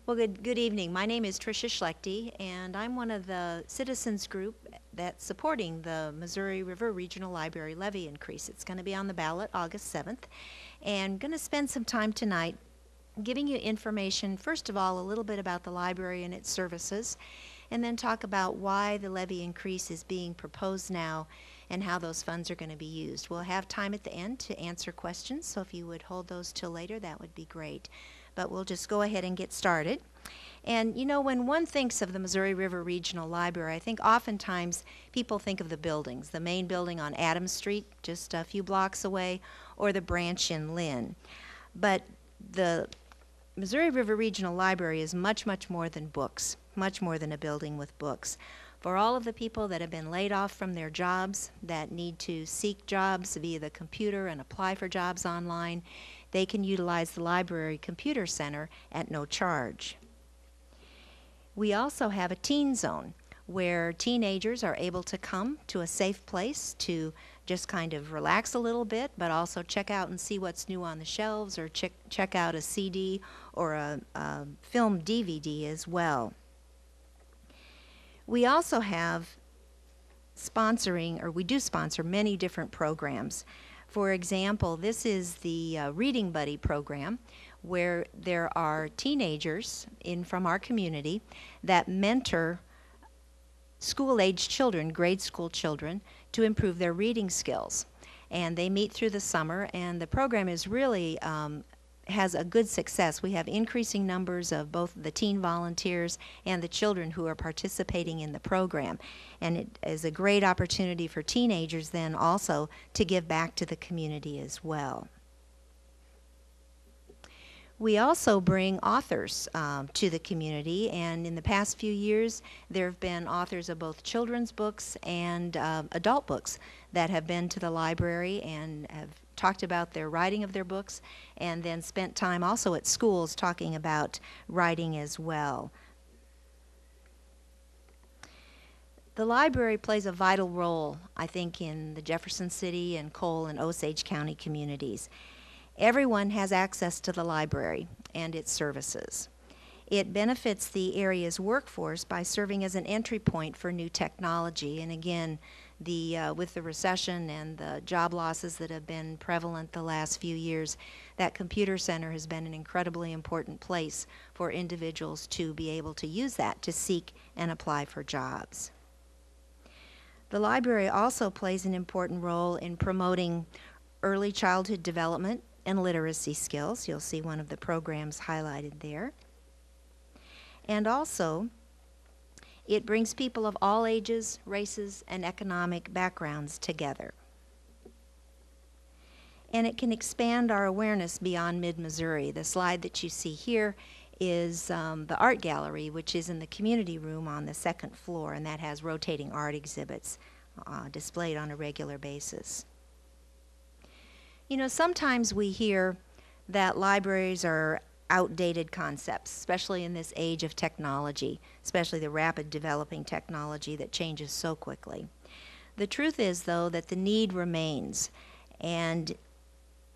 Well, good evening. My name is Tricia Schlechte, and I'm one of the citizens group that's supporting the Missouri River Regional Library levy increase. It's going to be on the ballot August 7th, and going to spend some time tonight giving you information, first of all, a little bit about the library and its services, and then talk about why the levy increase is being proposed now and how those funds are going to be used. We'll have time at the end to answer questions, so if you would hold those till later, that would be great. But we'll just go ahead and get started. And you know, when one thinks of the Missouri River Regional Library, I think oftentimes people think of the buildings, the main building on Adams Street, just a few blocks away, or the branch in Lynn. But the Missouri River Regional Library is much, much more than books, much more than a building with books. For all of the people that have been laid off from their jobs, that need to seek jobs via the computer and apply for jobs online, they can utilize the Library Computer Center at no charge. We also have a teen zone where teenagers are able to come to a safe place to just kind of relax a little bit, but also check out and see what's new on the shelves, or check out a CD or a film DVD as well. We also have we do sponsor many different programs. For example, this is the Reading Buddy program, where there are teenagers from our community that mentor school-age children, grade school children, to improve their reading skills. And they meet through the summer, and the program is really has a good success. We have increasing numbers of both the teen volunteers and the children who are participating in the program. And it is a great opportunity for teenagers then also to give back to the community as well. We also bring authors to the community, and in the past few years there have been authors of both children's books and adult books that have been to the library and have talked about their writing of their books, and then spent time also at schools talking about writing as well. The library plays a vital role, I think, in the Jefferson City and Cole and Osage County communities. Everyone has access to the library and its services. It benefits the area's workforce by serving as an entry point for new technology. And again, with the recession and the job losses that have been prevalent the last few years, that computer center has been an incredibly important place for individuals to be able to use that to seek and apply for jobs. The library also plays an important role in promoting early childhood development and literacy skills. You'll see one of the programs highlighted there. And also, it brings people of all ages, races, and economic backgrounds together. And it can expand our awareness beyond mid-Missouri. The slide that you see here is the art gallery, which is in the community room on the second floor, and that has rotating art exhibits displayed on a regular basis. You know, sometimes we hear that libraries are outdated concepts, especially in this age of technology, especially the rapid developing technology that changes so quickly. The truth is, though, that the need remains, and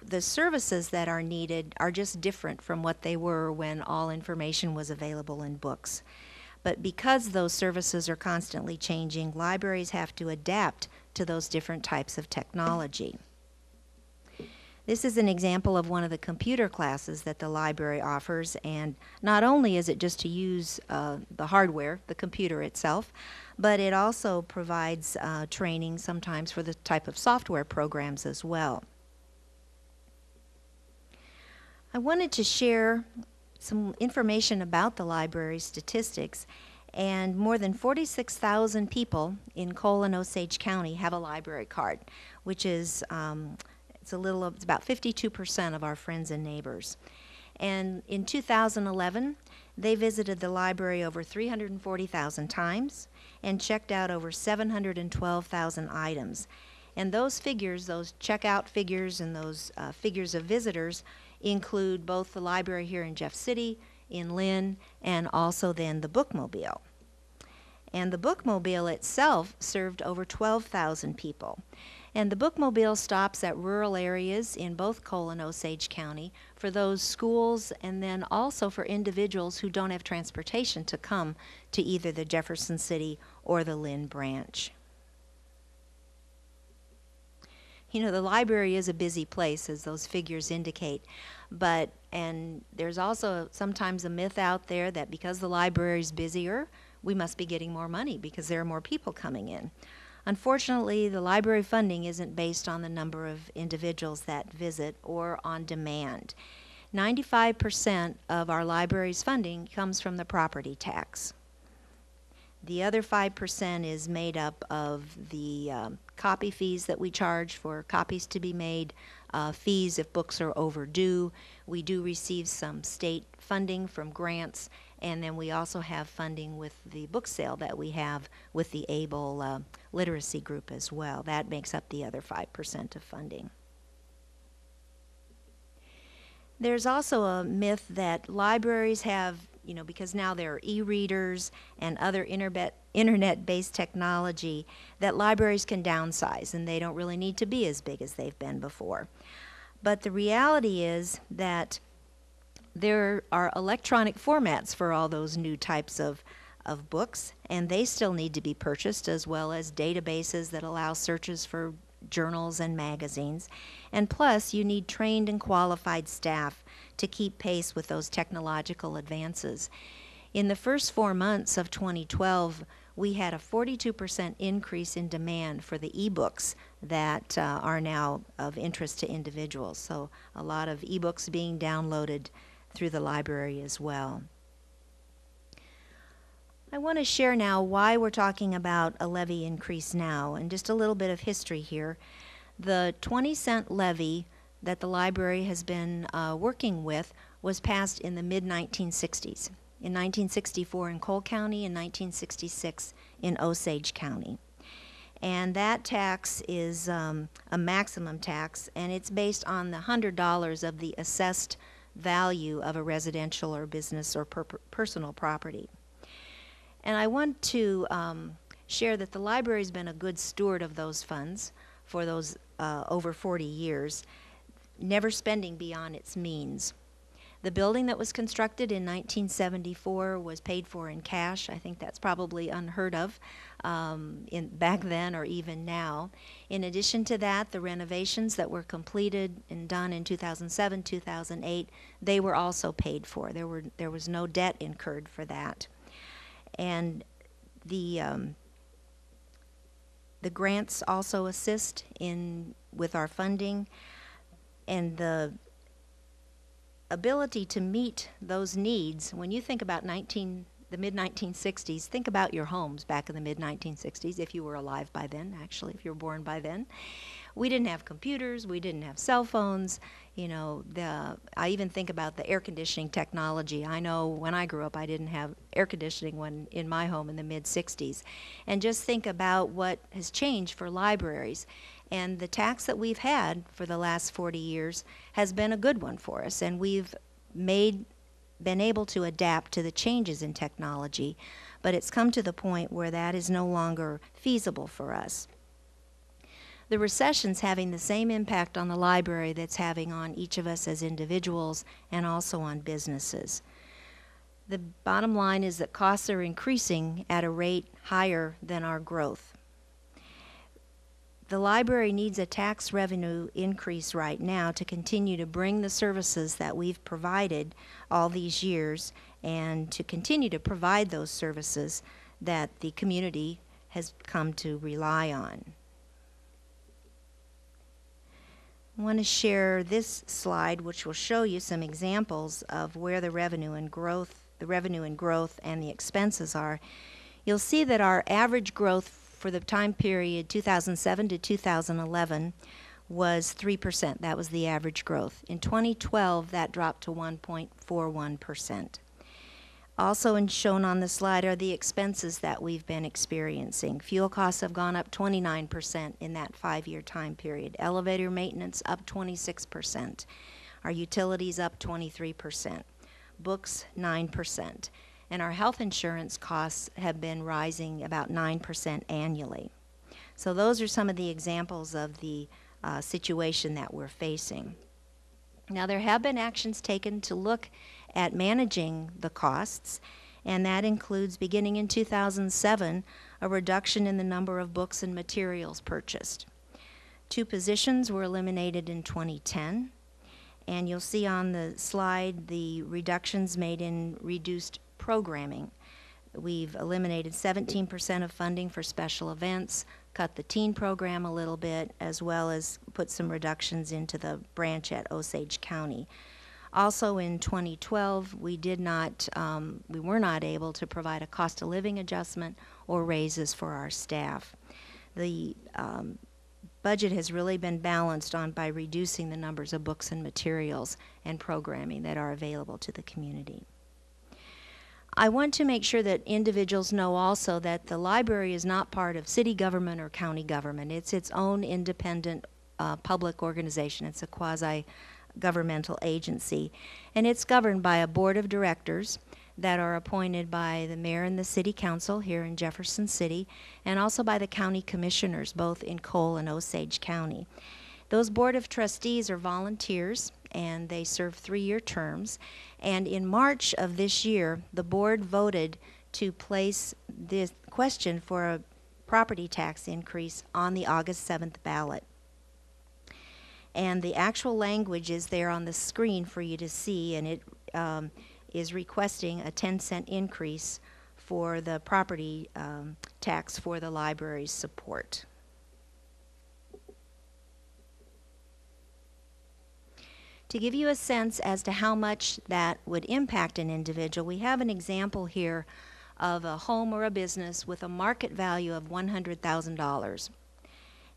the services that are needed are just different from what they were when all information was available in books. But because those services are constantly changing, libraries have to adapt to those different types of technology. This is an example of one of the computer classes that the library offers, and not only is it just to use the hardware, the computer itself, but it also provides training sometimes for the type of software programs as well. I wanted to share some information about the library statistics, and more than 46,000 people in Cole and Osage County have a library card, which is it's about 52% of our friends and neighbors. And in 2011, they visited the library over 340,000 times and checked out over 712,000 items. And those figures, those checkout figures and those figures of visitors, include both the library here in Jeff City, in Lynn, and also then the bookmobile. And the bookmobile itself served over 12,000 people. And the bookmobile stops at rural areas in both Cole and Osage County for those schools and then also for individuals who don't have transportation to come to either the Jefferson City or the Lynn branch. You know, the library is a busy place, as those figures indicate, and there's also sometimes a myth out there that because the library is busier, we must be getting more money because there are more people coming in. Unfortunately, the library funding isn't based on the number of individuals that visit or on demand. 95% of our library's funding comes from the property tax. The other 5% is made up of the copy fees that we charge for copies to be made, fees if books are overdue. We do receive some state funding from grants, and then we also have funding with the book sale that we have with the ABLE literacy group as well. That makes up the other 5% of funding. There's also a myth that libraries have, you know, because now there are e-readers and other internet-based technology, that libraries can downsize and they don't really need to be as big as they've been before. But the reality is that there are electronic formats for all those new types of books, and they still need to be purchased, as well as databases that allow searches for journals and magazines. And plus, you need trained and qualified staff to keep pace with those technological advances. In the first 4 months of 2012, we had a 42% increase in demand for the ebooks that are now of interest to individuals. So a lot of ebooks being downloaded through the library as well. I want to share now why we're talking about a levy increase now, and just a little bit of history here. The 20-cent levy that the library has been working with was passed in the mid-1960s. In 1964 in Cole County and 1966 in Osage County. And that tax is a maximum tax, and it's based on the $100 of the assessed value of a residential or business or personal property. And I want to share that the library's been a good steward of those funds for those over 40 years, never spending beyond its means. The building that was constructed in 1974 was paid for in cash. I think that's probably unheard of back then or even now. In addition to that, the renovations that were completed and done in 2007, 2008, they were also paid for. There was no debt incurred for that. And the grants also assist with our funding, and the ability to meet those needs. When you think about the mid-1960s, think about your homes back in the mid-1960s, if you were alive by then, actually, if you were born by then. We didn't have computers, we didn't have cell phones, you know, I even think about the air conditioning technology. I know when I grew up I didn't have air conditioning in my home in the mid-60s. And just think about what has changed for libraries. And the tax that we've had for the last 40 years has been a good one for us, and we've been able to adapt to the changes in technology, but it's come to the point where that is no longer feasible for us. The recession's having the same impact on the library that's having on each of us as individuals and also on businesses. The bottom line is that costs are increasing at a rate higher than our growth. The library needs a tax revenue increase right now to continue to bring the services that we've provided all these years and to continue to provide those services that the community has come to rely on. I want to share this slide, which will show you some examples of where the revenue and growth and the expenses are. You'll see that our average growth for the time period 2007 to 2011 was 3%. That was the average growth. In 2012, that dropped to 1.41%. Also shown on the slide are the expenses that we've been experiencing. Fuel costs have gone up 29% in that 5-year time period. Elevator maintenance up 26%. Our utilities up 23%. Books 9%. And our health insurance costs have been rising about 9% annually. So those are some of the examples of the situation that we're facing. Now, there have been actions taken to look at managing the costs, and that includes, beginning in 2007, a reduction in the number of books and materials purchased. 2 positions were eliminated in 2010, and you'll see on the slide the reductions made in reduced programming. We've eliminated 17% of funding for special events, cut the teen program a little bit, as well as put some reductions into the branch at Osage County. Also in 2012, we were not able to provide a cost of living adjustment or raises for our staff. The budget has really been balanced by reducing the numbers of books and materials and programming that are available to the community. I want to make sure that individuals know also that the library is not part of city government or county government. It's its own independent public organization. It's a quasi-governmental agency, and it's governed by a board of directors that are appointed by the mayor and the city council here in Jefferson City, and also by the county commissioners, both in Cole and Osage County. Those board of trustees are volunteers, and they serve 3-year terms. And in March of this year, the board voted to place this question for a property tax increase on the August 7th ballot. And the actual language is there on the screen for you to see, and it is requesting a 10-cent increase for the property tax for the library's support. To give you a sense as to how much that would impact an individual, we have an example here of a home or a business with a market value of $100,000.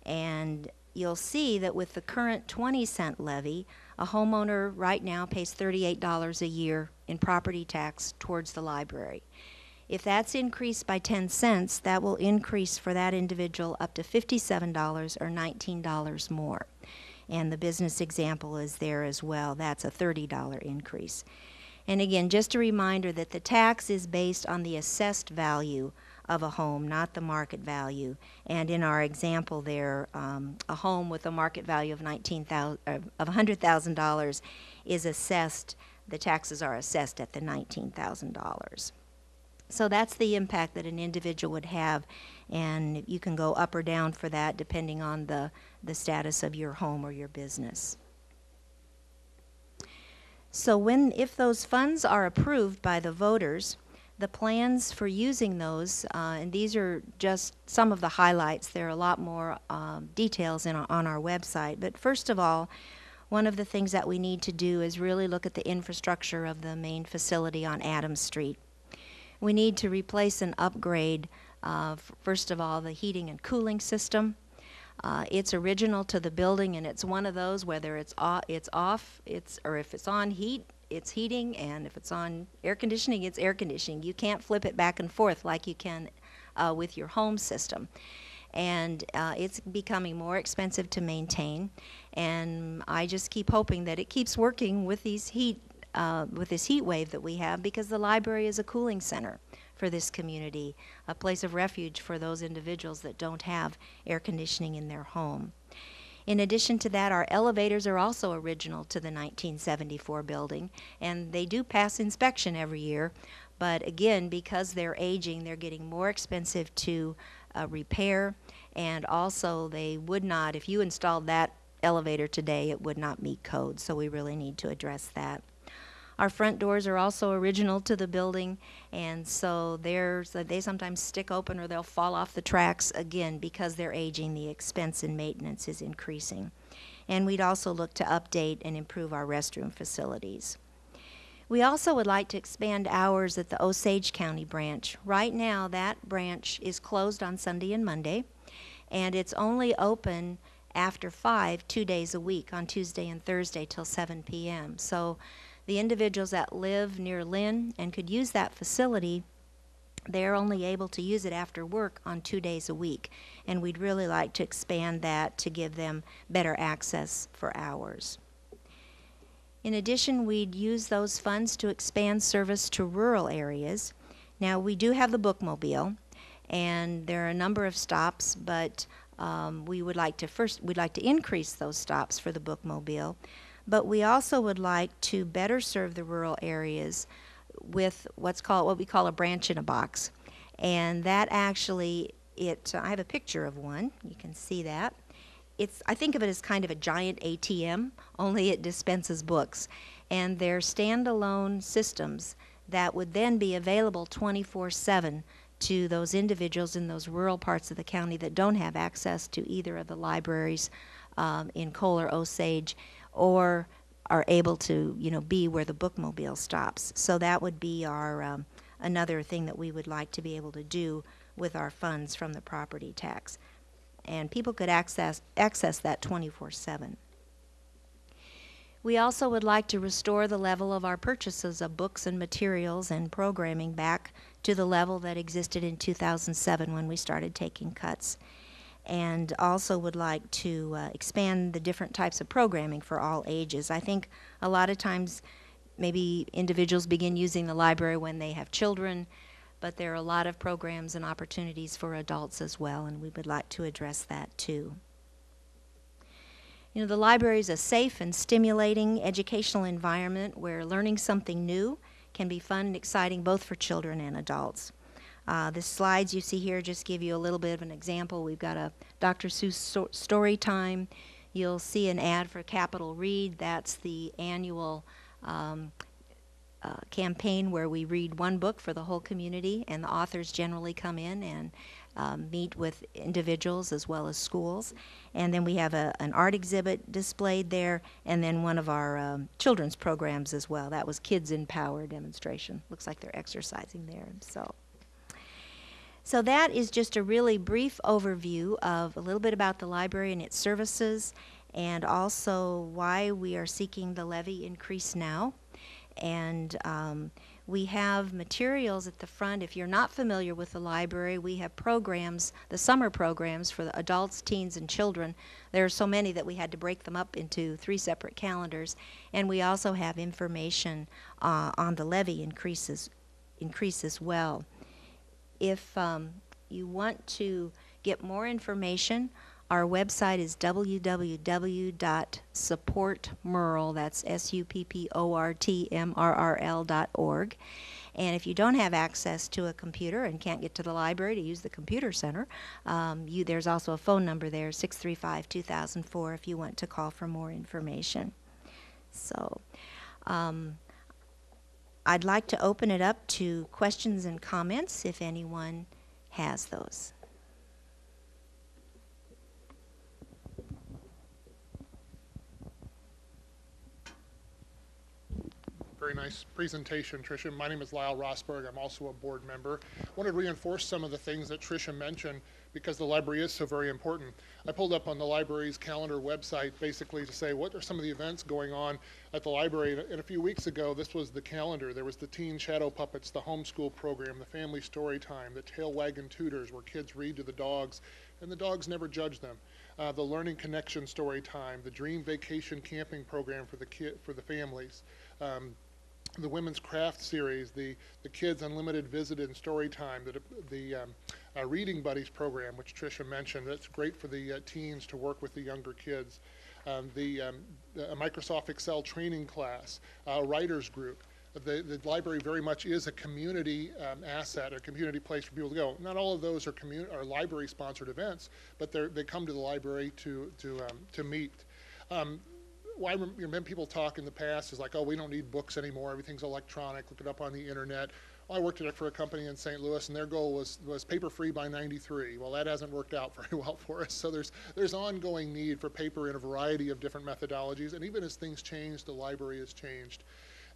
And you'll see that with the current 20-cent levy, a homeowner right now pays $38 a year in property tax towards the library. If that's increased by 10 cents, that will increase for that individual up to $57 or $19 more. And the business example is there as well. That's a $30 increase. And again, just a reminder that the tax is based on the assessed value of a home, not the market value. And in our example there, a home with a market value of $100,000 is assessed, the taxes are assessed at the $19,000. So that's the impact that an individual would have, and you can go up or down for that depending on the status of your home or your business. So if those funds are approved by the voters, the plans for using those, and these are just some of the highlights, there are a lot more details on our website, but first of all, one of the things that we need to do is really look at the infrastructure of the main facility on Adams Street. We need to replace and upgrade, first of all, the heating and cooling system. It's original to the building, and it's one of those, whether it's off, or if it's on heat, it's heating, and if it's on air conditioning, it's air conditioning. You can't flip it back and forth like you can with your home system. And it's becoming more expensive to maintain, and I just keep hoping that it keeps working with these with this heat wave that we have, because the library is a cooling center for this community, a place of refuge for those individuals that don't have air conditioning in their home. In addition to that, our elevators are also original to the 1974 building, and they do pass inspection every year, but again, because they're aging, they're getting more expensive to repair, and also they would not, if you installed that elevator today, it would not meet code, so we really need to address that. Our front doors are also original to the building, and so they sometimes stick open or they'll fall off the tracks, again, because they're aging, the expense in maintenance is increasing. And we'd also look to update and improve our restroom facilities. We also would like to expand hours at the Osage County branch. Right now, that branch is closed on Sunday and Monday, and it's only open after 5, 2 days a week, on Tuesday and Thursday till 7 p.m. So the individuals that live near Lynn and could use that facility, they're only able to use it after work on 2 days a week. And we'd really like to expand that to give them better access for hours. In addition, we'd use those funds to expand service to rural areas. Now, we do have the bookmobile, and there are a number of stops, but We would like to we'd like to increase those stops for the bookmobile, but we also would like to better serve the rural areas with what we call a branch in a box. And that actually, I have a picture of one. You can see that. I think of it as kind of a giant ATM, only it dispenses books. And they're standalone systems that would then be available 24/7 to those individuals in those rural parts of the county that don't have access to either of the libraries in Cole or Osage, or are able to, be where the bookmobile stops. So that would be our another thing that we would like to be able to do with our funds from the property tax. And people could access that 24/7. We also would like to restore the level of our purchases of books and materials and programming back to the level that existed in 2007 when we started taking cuts. And also would like to expand the different types of programming for all ages. I think a lot of times maybe individuals begin using the library when they have children, but there are a lot of programs and opportunities for adults as well, and we would like to address that too. The library is a safe and stimulating educational environment where learning something new can be fun and exciting both for children and adults. The slides you see here just give you a little bit of an example. We've got a Dr. Seuss story time. You'll see an ad for Capital Read. That's the annual campaign where we read one book for the whole community, and the authors generally come in and meet with individuals as well as schools. And then we have an art exhibit displayed there, and then one of our children's programs as well. That was Kids in Power demonstration. Looks like they're exercising there. So that is just a really brief overview of a little bit about the library and its services, and also why we are seeking the levy increase now. And we have materials at the front. If you're not familiar with the library, we have programs, the summer programs for the adults, teens, and children. There are so many that we had to break them up into 3 separate calendars. And we also have information on the levy increase as well. If you want to get more information, our website is www.supportmrl, that's supportmrl.org. And if you don't have access to a computer and can't get to the library to use the computer center, there's also a phone number there, 635-2004, if you want to call for more information. So I'd like to open it up to questions and comments if anyone has those. Very nice presentation, Tricia. My name is Lyle Rosberg. I'm also a board member. I wanted to reinforce some of the things that Tricia mentioned because the library is so very important. I pulled up on the library's calendar website basically to say what are some of the events going on at the library. And a few weeks ago, this was the calendar. There was the Teen Shadow Puppets, the homeschool program, the family story time, the Tail Wagging Tutors where kids read to the dogs and the dogs never judge them. The Learning Connection story time, the Dream Vacation Camping program for the families. The Women's Craft Series, the Kids Unlimited Visit and Story Time, the Reading Buddies program, which Tricia mentioned. That's great for the teens to work with the younger kids. The Microsoft Excel training class, writers group. The library very much is a community asset, a community place for people to go. Not all of those are library-sponsored events, but they come to the library to meet. I remember people talk in the past is like, oh, we don't need books anymore. Everything's electronic. Look it up on the internet. Well, I worked for a company in St. Louis, and their goal was paper-free by '93. Well, that hasn't worked out very well for us. So there's ongoing need for paper in a variety of different methodologies. And even as things change, the library has changed.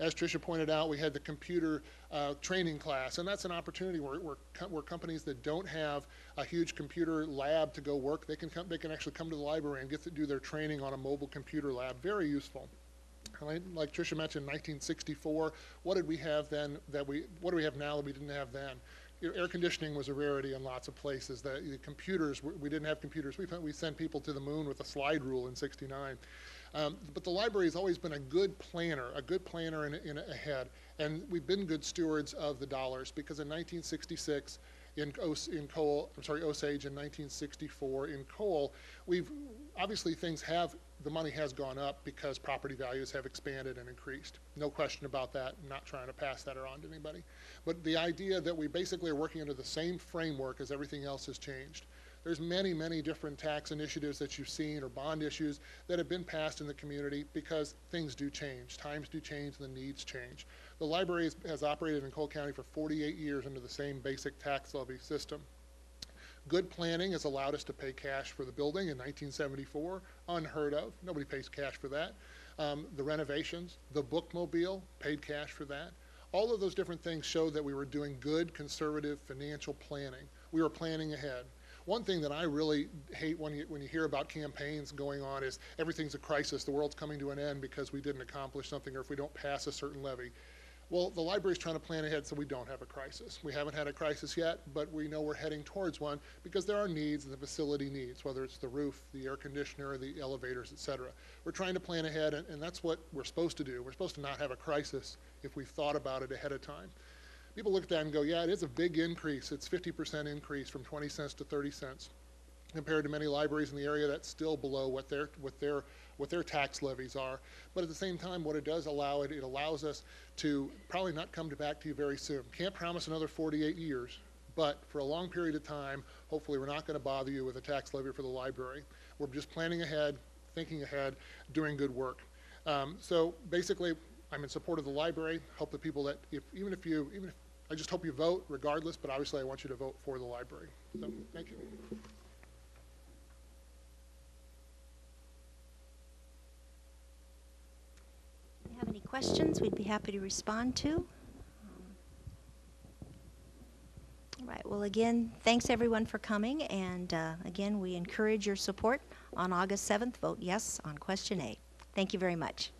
As Tricia pointed out, we had the computer training class, and that's an opportunity where companies that don't have a huge computer lab to go work, they can actually come to the library and get to do their training on a mobile computer lab. Very useful. Like Tricia mentioned, 1964. What did we have then? What do we have now that we didn't have then? Air conditioning was a rarity in lots of places. The computers, we didn't have computers. We sent people to the moon with a slide rule in '69. But the library has always been a good planner in ahead, and we've been good stewards of the dollars, because in 1966, in Osage in 1964 in Cole, obviously the money has gone up because property values have expanded and increased. No question about that. I'm not trying to pass that around to anybody. But the idea that we basically are working under the same framework as everything else has changed. There's many, many different tax initiatives that you've seen, or bond issues that have been passed in the community, because things do change, times do change, and the needs change. The library has operated in Cole County for 48 years under the same basic tax levy system. Good planning has allowed us to pay cash for the building in 1974, unheard of. Nobody pays cash for that. The renovations, the bookmobile, paid cash for that. All of those different things showed that we were doing good, conservative financial planning. We were planning ahead. One thing that I really hate when you hear about campaigns going on is everything's a crisis, the world's coming to an end because we didn't accomplish something, or if we don't pass a certain levy. Well, the library's trying to plan ahead so we don't have a crisis. We haven't had a crisis yet, but we know we're heading towards one, because there are needs, and the facility needs, whether it's the roof, the air conditioner, the elevators, et cetera. We're trying to plan ahead, and that's what we're supposed to do. We're supposed to not have a crisis if we've thought about it ahead of time. People look at that and go, yeah, it is a big increase. It's 50% increase from 20 cents to 30 cents. Compared to many libraries in the area, that's still below what their tax levies are. But at the same time, what it does allow, it allows us to probably not come back to you very soon. Can't promise another 48 years, but for a long period of time, hopefully we're not going to bother you with a tax levy for the library. We're just planning ahead, thinking ahead, doing good work. So basically, I'm in support of the library. Hope the people that, I just hope you vote regardless, but obviously I want you to vote for the library. So, thank you. If you have any questions, we'd be happy to respond to. All right, well, again, thanks everyone for coming, and again, we encourage your support on August 7th. Vote yes on question A. Thank you very much.